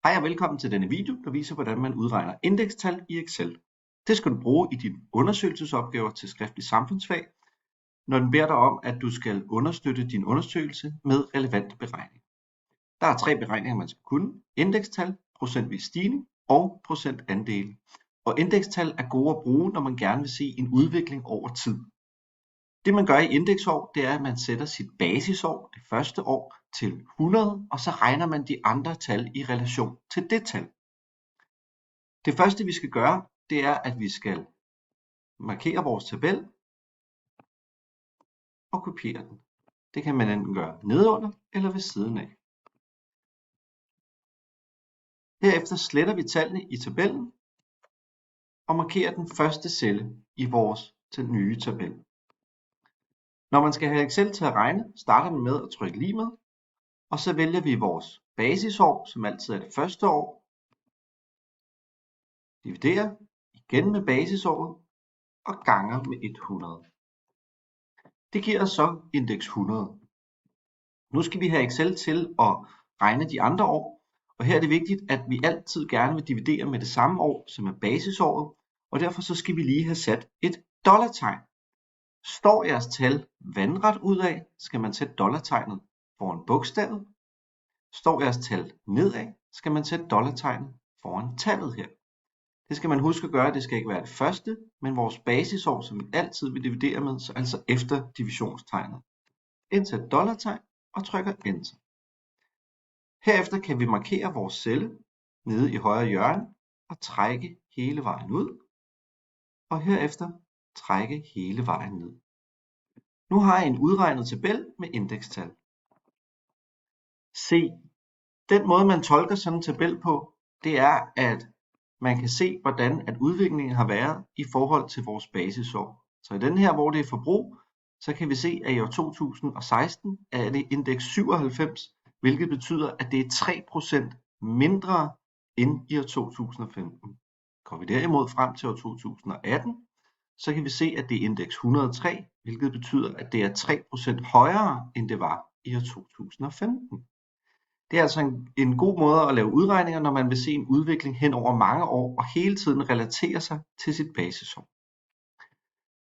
Hej og velkommen til denne video, der viser hvordan man udregner indekstal i Excel. Det skal du bruge i dine undersøgelsesopgaver til skriftlig samfundsfag, når den beder dig om, at du skal understøtte din undersøgelse med relevante beregninger. Der er 3 beregninger, man skal kunne: indekstal, procentvis stigning og procentandele. Og indekstal er gode at bruge, når man gerne vil se en udvikling over tid. Det man gør i indeksår, det er, at man sætter sit basisår, det første år, til 100, og så regner man de andre tal i relation til det tal. Det første vi skal gøre, det er, at vi skal markere vores tabel og kopiere den. Det kan man enten gøre nedenunder eller ved siden af. Herefter sletter vi tallene i tabellen og markerer den første celle i vores nye tabel. Når man skal have Excel til at regne, starter man med at trykke lig med, og så vælger vi vores basisår, som altid er det første år, dividerer igen med basisåret og ganger med 100. Det giver os så indeks 100. Nu skal vi have Excel til at regne de andre år, og her er det vigtigt, at vi altid gerne vil dividere med det samme år, som er basisåret, og derfor så skal vi lige have sat et dollartegn. Står jeres tal vandret udad, skal man sætte dollartegnet foran bogstavet. Står jeres tal nedad, skal man sætte dollartegnet foran tallet her. Det skal man huske at gøre, det skal ikke være det første, men vores basisår, som vi altid vil dividere med, så altså efter divisionstegnet. Indsæt dollartegn og trykker Enter. Herefter kan vi markere vores celle nede i højre hjørne og trække hele vejen ud, og herefter trække hele vejen ned. Nu har jeg en udregnet tabel med indekstal. Se, den måde man tolker sådan en tabel på, det er, at man kan se, hvordan at udviklingen har været i forhold til vores basisår. Så i den her, hvor det er forbrug, så kan vi se, at i år 2016 er det indeks 97, hvilket betyder, at det er 3% mindre end i år 2015. Går vi derimod frem til år 2018, så kan vi se, at det er indeks 103, hvilket betyder, at det er 3% højere, end det var i år 2015. Det er altså en god måde at lave udregninger, når man vil se en udvikling hen over mange år og hele tiden relatere sig til sit basisår.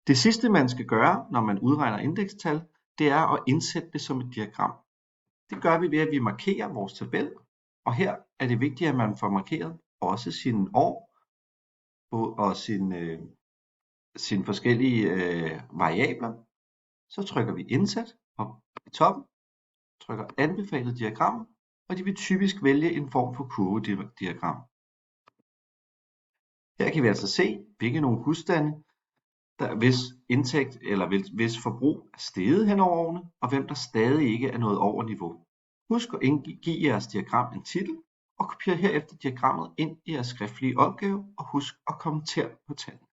Det sidste man skal gøre, når man udregner indekstal, det er at indsætte det som et diagram. Det gør vi ved at vi markerer vores tabel, og her er det vigtigt at man får markeret også sine år og sine forskellige variabler. Så trykker vi indsæt op i toppen, trykker anbefalet diagrammer, og de vil typisk vælge en form for kurvediagram. Her kan vi altså se, hvilke nogle husstande, hvis indtægt eller hvis forbrug er steget hen over årene, og hvem der stadig ikke er nået over niveau. Husk at give jeres diagram en titel, og kopier herefter diagrammet ind i jeres skriftlige opgave, og husk at kommentere på tallene.